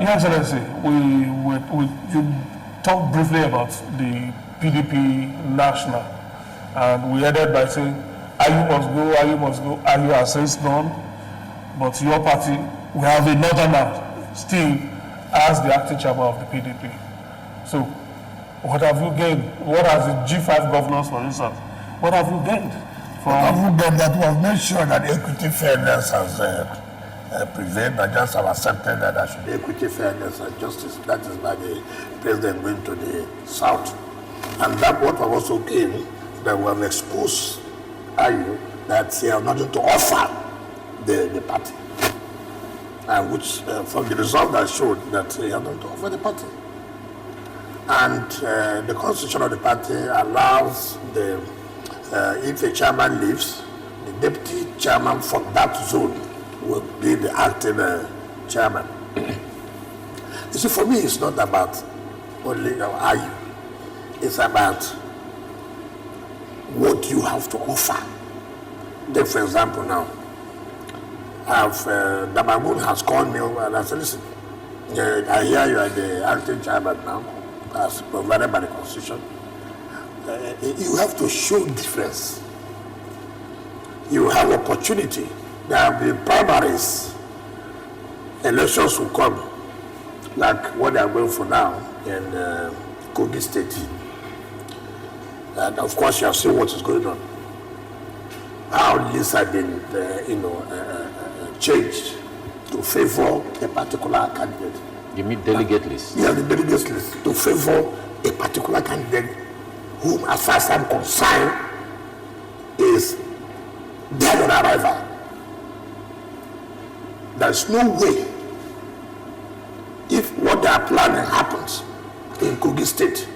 Your Excellency, you talked briefly about the PDP national, and we ended by saying, Ayu must go, Ayu has since gone, but your party, we have a northerner still as the acting chairman of the PDP. So, what have you gained? What has the G5 governors, for instance, what have you gained? That we have made sure that equity fairness has prevailed. I just have accepted that there should be equity, fairness, and justice. That is by the president going to the south. And that what have also gained, that we have exposed Ayu that he has nothing to offer the party. Which, from the result that showed that he has nothing to offer the party. And the constitution of the party allows if a chairman leaves, the deputy chairman for that zone will be the acting chairman. You see, for me, it's not about only Ayu. It's about what you have to offer. Take, for example, now, Damagun has called me over and I said, listen, I hear you are the acting chairman now, as provided by the constitution. You have to show difference. You have opportunity. There will be primaries. Elections will come, like what they are going for now in Kogi State. And of course, you have seen what is going on. How lists have been, changed to favor a particular candidate. You mean delegate list? Yeah, the delegate list to favor a particular candidate whom, as far as I'm concerned, is dead on arrival. There's no way, if what they are planning happens in Kogi State,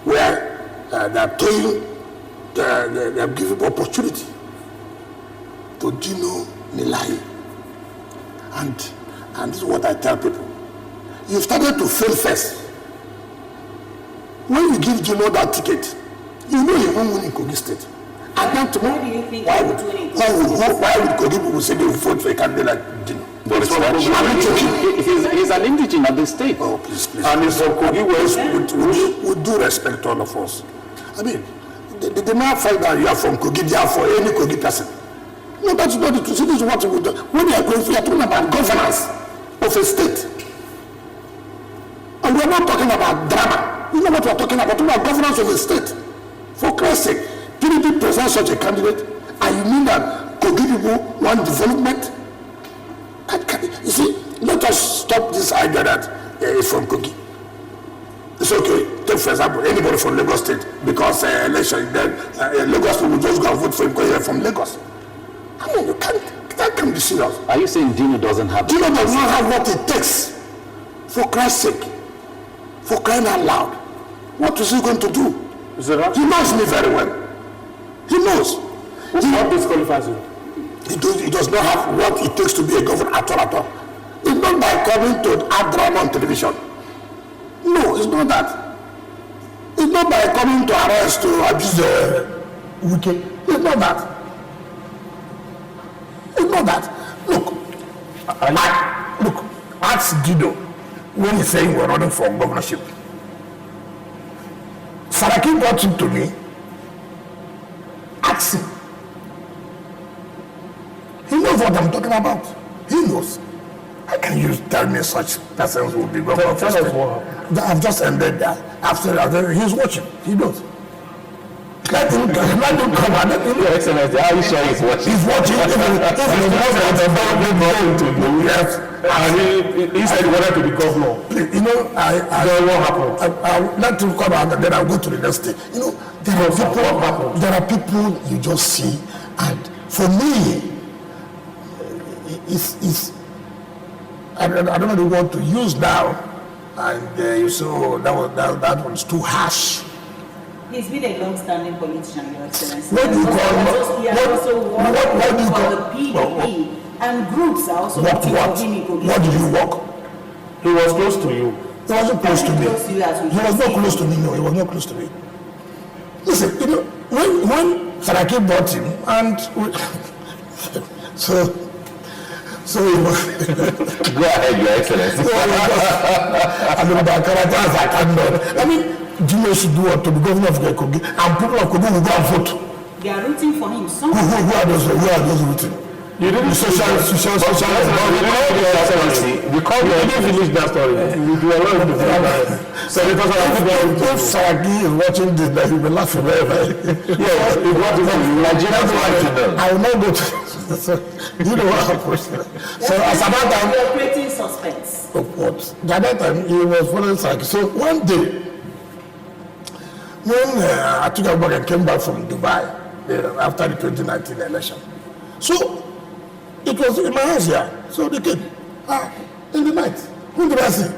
where they are told, they are giving opportunity to Dino Melaye. And this is what I tell people. You started to fail first. When you give Dino that ticket, you know he won't win in Kogi State. And then tomorrow, why would Kogi people say they will vote for a candidate like Dino? But it's not he's an indigenous of the state. Oh, please. And it's from Kogi West. With due respect to all of us. I mean, the man felt that you are from Kogi, therefore any Kogi person. No, that's not the truth. This is what we do. When they are going, we are talking about governance of a state. And we are not talking about drama. You know what we are talking about? We're talking about governance of a state. For Christ's sake, PDP presents such a candidate, and you mean that Kogi people want development? You see, let us stop this idea that it's from Kogi. It's okay. Take, for example, anybody from Lagos State, because election, then Lagos people just go and vote for him because he's from Lagos. I mean, that can be serious. Are you saying Dino doesn't have? Dino does not have what it takes. For Christ's sake, for crying out loud, what is he going to do? Is that right? He knows me very well. He knows. What disqualifies him? He does not have what it takes to be a governor at all. It's not by coming to add drama on television. No, it's not that. It's not by coming to arrest to abuse the wicked. It's not that. It's not that. Look, ask Dino when he's saying we're running for governorship. Saraki brought him to me. Ask him. He knows what I'm talking about. He knows. How can you tell me such persons will be governor? I've just ended that. After he's watching. He knows. Let him come and let him. Your Excellency, are you sure he's watching? He's watching. Yes. And he said he wanted to be governor. You know, what happened? I let him come out and then I'll go to the next thing. You know, there are people you just see, and for me, it's I don't know the word to use now, and you saw that one's too harsh. He's been a long-standing politician, Your Excellency. What do you call He has also worked for the PDP, and groups are also what? What did you work? He was close to you. He wasn't close to me. He was not close to me. No, he was not close to me. Listen, you know, when Saraki brought him, and so So it was. Go ahead, Your Excellency. I mean, the character as I cannot. I mean, Dino should do what to the governor of Kogi, and people of Kogi will go and vote. They are rooting for him. Who are those rooting? You didn't social. Because you didn't finish that story. You do a lot of the senators if Saraki is watching this, then he will laugh forever. Yes, it was Nigerians want to know. I will not go to. So, you know what happened? So as at that time, they are creating suspense. of what? At that time, he was following Saraki. So one day, when I took a walk and came back from Dubai after the 2019 election, so it was in my house here. So they came in the night. Who did I see?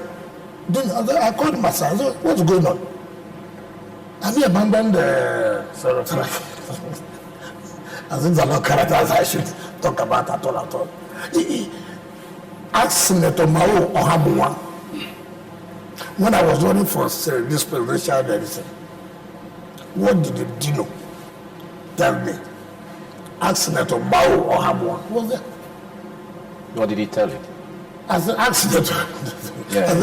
Then I called my son. I said, what's going on? And he abandoned the I think there are no characters I should talk about at all. He asked Senator Mao Ohabuwa when I was running for this presidential election, what did Dino tell me? Ask Senator Mao Ohabuwa. Who was there? What did he tell you? I said, ask Senator. Yeah. That's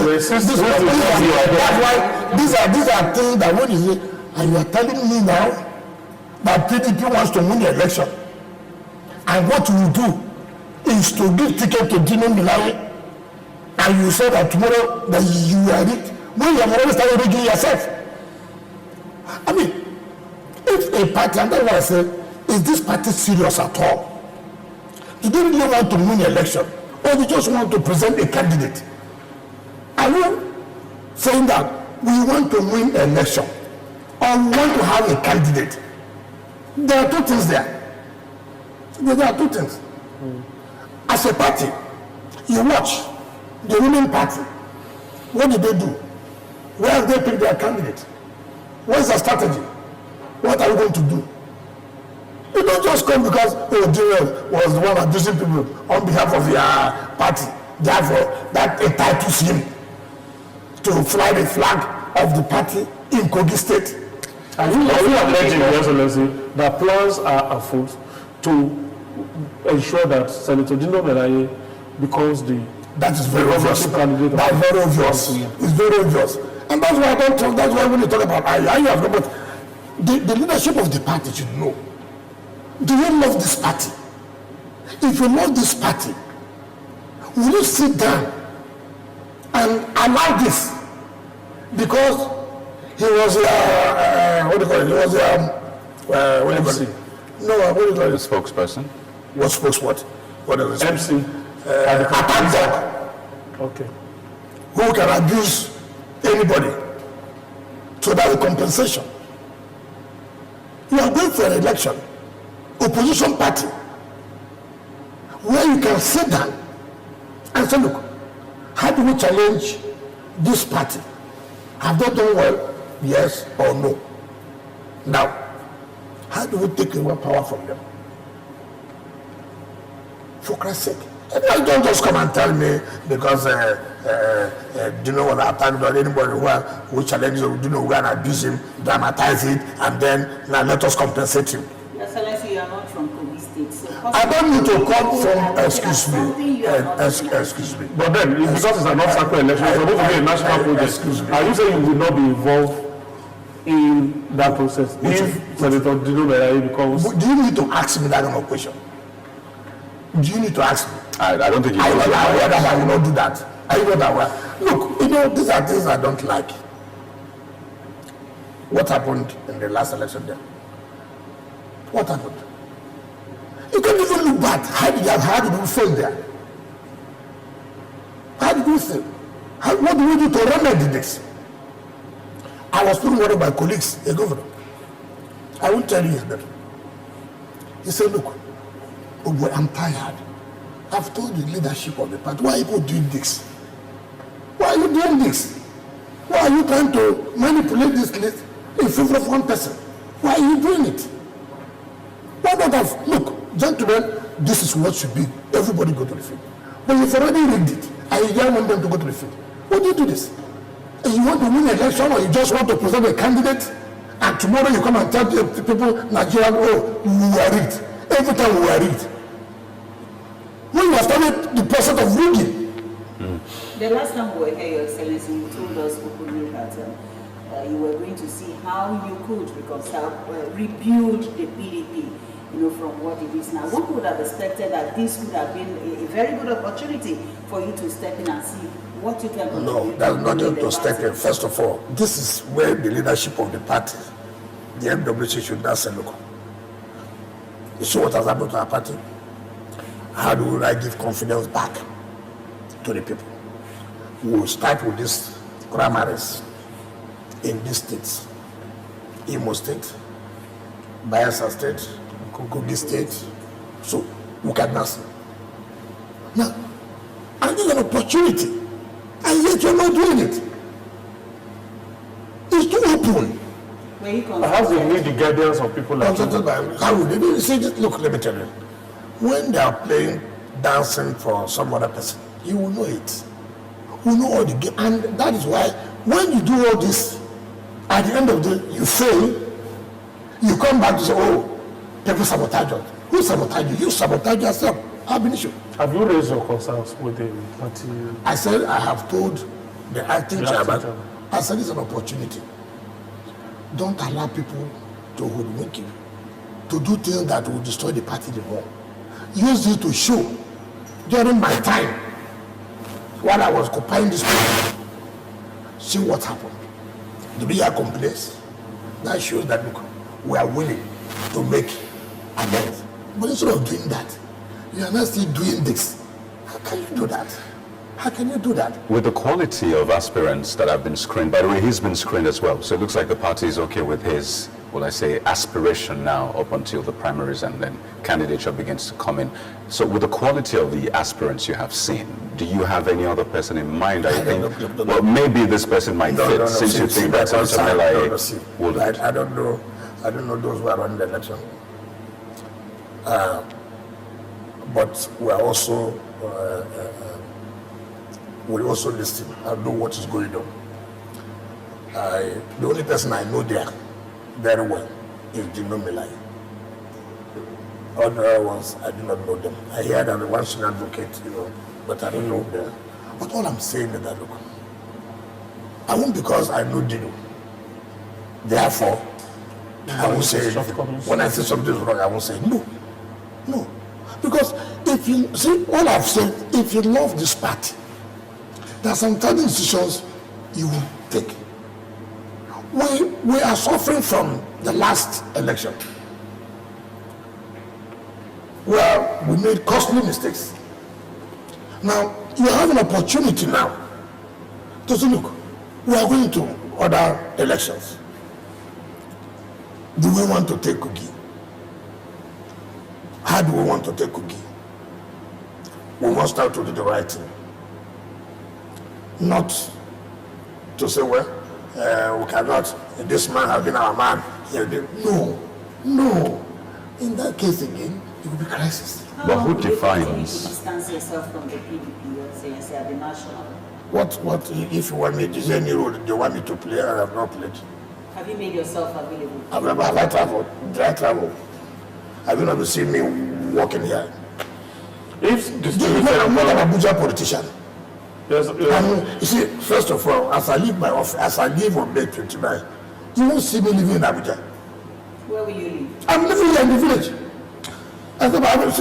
why these are things that when you say, and you are telling me now that PDP wants to win the election, and what you do is to give ticket to Dino Melaye, and you say that tomorrow that you are it, when you have already started rigging yourself. I mean, if a party, and that's why I say, is this party serious at all? Do they really want to win the election, or they just want to present a candidate? Are you saying that we want to win an election, or we want to have a candidate? There are two things there. There are two things. As a party, you watch the ruling party. What did they do? Where have they picked their candidate? What's their strategy? What are we going to do? You don't just come because Dino was the one abusing people on behalf of their party. Therefore, that entitles him to fly the flag of the party in Kogi State. Are you alleging, Your Excellency, that plans are afoot to ensure that Senator Dino Melaye becomes the that is very obvious. candidate? That's very obvious. It's very obvious. And that's why I don't talk, that's why when you talk about I have no, but the leadership of the party should know. Do you love this party? If you love this party, will you sit down and allow this? Because he was what do you call it? He was what do you call it? No, what do you call it? The spokesperson. What spokesperson? What is it? MC. Attack dog. Okay. Who can abuse anybody? So that's a compensation. You are going for an election, opposition party, where you can sit down and say, look, how do we challenge this party? Have they done well? Yes or no? Now, how do we take away power from them? For Christ's sake. And don't just come and tell me because Dino was attacked or anybody who challenges Dino will go and abuse him, dramatize it, and then now let us compensate him. Excellency, you are not from Kogi State. So I don't need to come from, excuse me. But then, because it's an obstacle election, it's supposed to be a national project. Excuse me. Are you saying you will not be involved in that process if Senator Dino Melaye becomes? Do you need to ask me that kind of question? Do you need to ask me? I don't think you I know. will not aware that I will not do that. Are you not aware? Look, you know, these are things I don't like. What happened in the last election there? What happened? You can't even look back. How did we fail there? How did we fail? What do we do to remedy this? I was told one of my colleagues, a governor. I won't tell you his name. He said, look, oh boy, I'm tired. I've told the leadership of the party, why are you doing this? Why are you doing this? Why are you trying to manipulate this list in favor of one person? Why are you doing it? Why not have, look, gentlemen, this is what should be. Everybody go to the field. But you've already rigged it, and you don't want them to go to the field. Why do you do this? And you want to win an election, or you just want to present a candidate, and tomorrow you come and tell the people, Nigeria, oh, we were rigged. Every time we were rigged. when you started the process of rigging. The last time we were here, Your Excellency, you told us openly that you were going to see how you could reconcile, rebuild the PDP, from what it is now. One would have expected that this would have been a very good opportunity for you to step in and see what you can do. No, that's not just to step in. First of all, this is where the leadership of the party, the MWC, should now say, look, you see what has happened to our party? How do I give confidence back to the people? We'll start with these primaries in these states: Imo State, Bayelsa State, Kogi State. So we can now see. Now, and there's an opportunity, and yet you're not doing it. It's too open. How do you need the guidance of people like you? How would they see this? Look, let me tell you. When they are playing, dancing for some other person, you will know it. You know all the game, and that is why when you do all this, at the end of the day, you fail. You come back to say, "Oh, people sabotage us." Who sabotage you? You sabotage yourself. Have you raised your concerns with the party? I said I have told the acting chairman. I said it's an opportunity. Don't allow people to hoodwink you, to do things that will destroy the party the more. Use it to show. During my time, while I was occupying this place, see what happened. Do we have complaints? That shows that, look, we are willing to make amends. But instead of doing that, you are not still doing this. How can you do that? How can you do that? With the quality of aspirants that have been screened, by the way, he's been screened as well. So it looks like the party is okay with his, aspiration now up until the primaries, and then candidature begins to come in. So with the quality of the aspirants you have seen, do you have any other person in mind? Well, maybe this person might fit, since you think that Senator Melaye will. I don't know those who are running the election. But we are also will also listen and know what is going on. The only person I know there very well is Dino Melaye. Other ones, I do not know them. I hear that the one's an advocate, but I don't know them. But all I'm saying is that, look, I won't, because I know Dino. Therefore, I won't say, when I say something is wrong, I won't say no. No. Because if you see, all I've said, if you love this party, there are some certain decisions you will take. We are suffering from the last election, where we made costly mistakes. Now, you have an opportunity now to say, look, we are going to other elections. Do we want to take Kogi? How do we want to take Kogi? We must start to do the right thing. Not to say, well, we cannot, this man has been our man. No. In that case again, it will be crisis. But who defines? You distance yourself from the PDP, say at the national. What, if you want me, is there any role they want me to play? I have not played. Have you made yourself available? Have I traveled? Did I travel? Have you not seen me walking here? If I'm not an Abuja politician. Yes, you see, first of all, as I leave my office, as I leave on May 29, you won't see me living in Abuja. Where will you live? I'm living here in the village. I'm not going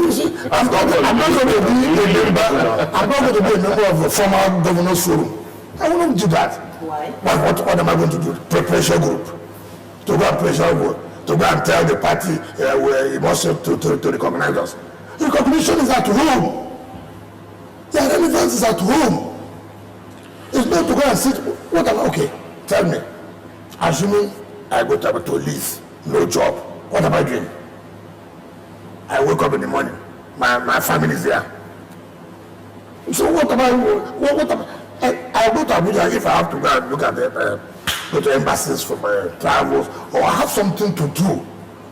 to be a member of the former governor's forum. I will not do that. Why? What am I going to do? Preparation group. To go and pressure group. To go and tell the party he wants to recognize us. Recognition is at home. The relevance is at home. It's not to go and sit. Okay, tell me. Assuming I go to leave, no job, what am I doing? I wake up in the morning, my family is there. So what am I go to Abuja if I have to go and look at go to embassies for my travels, or I have something to do,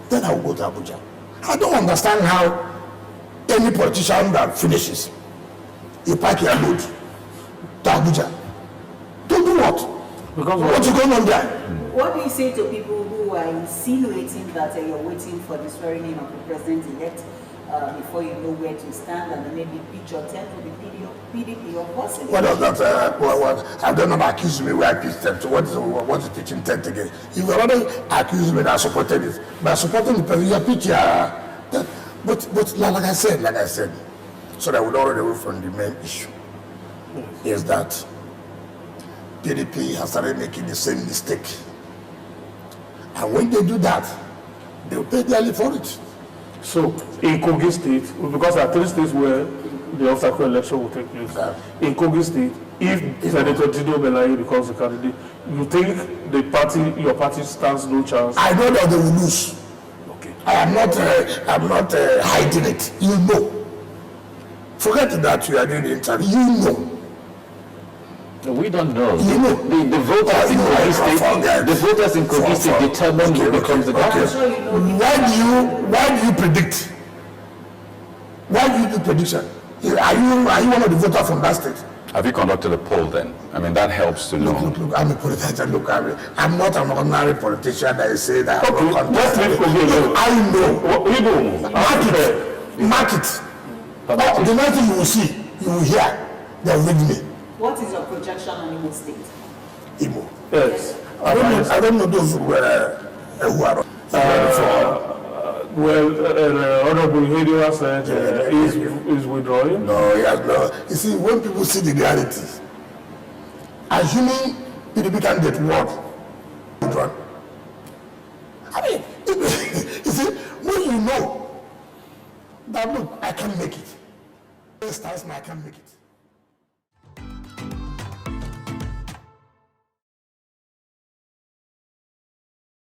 then I will go to Abuja. I don't understand how any politician that finishes, you pack your load to Abuja. To do what? Because what's going on there? What do you say to people who are insinuating that you're waiting for the swearing in of the president-elect before you know where to stand and then maybe pitch your tent with the PDP or possibly. What does that, what, I don't know, accuse me where I pitch tent. What is pitching tent again? If you already accuse me that I supported it, by supporting the person, you pitch but like I said, so that we don't run away from the main issue, is that PDP has started making the same mistake. And when they do that, they'll pay dearly for it. So, in Kogi State, because there are 3 states where the obstacle election will take place. In Kogi State, if Senator Dino Melaye becomes the candidate, you think your party stands no chance? I know that they will lose. Okay. I'm not hiding it. You know. Forget that you are doing the interview. You know. No, we don't know. You know. The voters in Kogi State, the voters in Kogi State determine who becomes the governor. Why do you predict? Why do you do prediction? Are you one of the voters from that state? Have you conducted a poll then? I mean, that helps to know. Look, I'm a politician. Look, I'm not an ordinary politician that is saying that. Okay, let's leave Kogi alone. I know. Mark it. The next thing you will see, you will hear, they will read me. What is your projection on Imo State? Imo. Yes. I don't know those who are. Honorable Hedi has said is withdrawing. No, he has no. You see, when people see the reality, assuming PDP candidate withdrawn. I mean, you see, when you know that, look, I can make it. I can make it.